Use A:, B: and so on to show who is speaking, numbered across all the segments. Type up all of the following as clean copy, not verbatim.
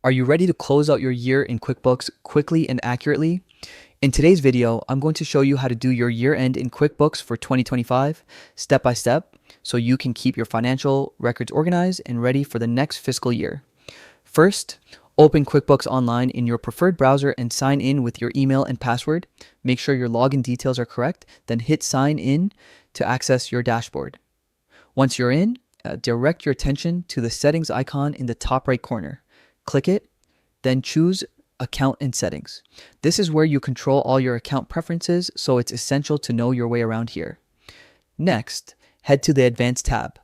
A: Are you ready to close out your year in QuickBooks quickly and accurately? In today's video, I'm going to show you how to do your year end in QuickBooks for 2025 step by step so you can keep your financial records organized and ready for the next fiscal year. First, open QuickBooks Online in your preferred browser and sign in with your email and password. Make sure your login details are correct, then hit sign in to access your dashboard. Once you're in, direct your attention to the settings icon in the top right corner. Click it, then choose Account and Settings. This is where you control all your account preferences, so it's essential to know your way around here. Next, head to the Advanced tab.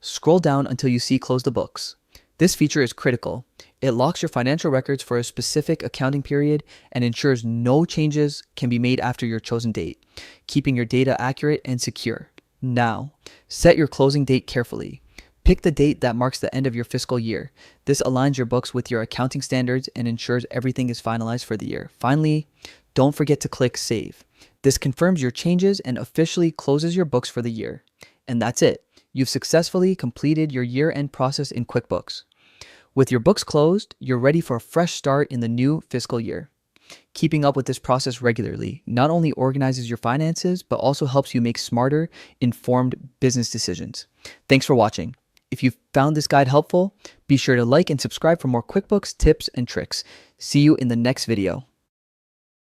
A: Scroll down until you see Close the Books. This feature is critical. It locks your financial records for a specific accounting period and ensures no changes can be made after your chosen date, keeping your data accurate and secure. Now, set your closing date carefully. Pick the date that marks the end of your fiscal year. This aligns your books with your accounting standards and ensures everything is finalized for the year. Finally, don't forget to click Save. This confirms your changes and officially closes your books for the year. And that's it. You've successfully completed your year-end process in QuickBooks. With your books closed, you're ready for a fresh start in the new fiscal year. Keeping up with this process regularly not only organizes your finances, but also helps you make smarter, informed business decisions. Thanks for watching. If you found this guide helpful, be sure to like and subscribe for more QuickBooks tips and tricks. See you in the next video.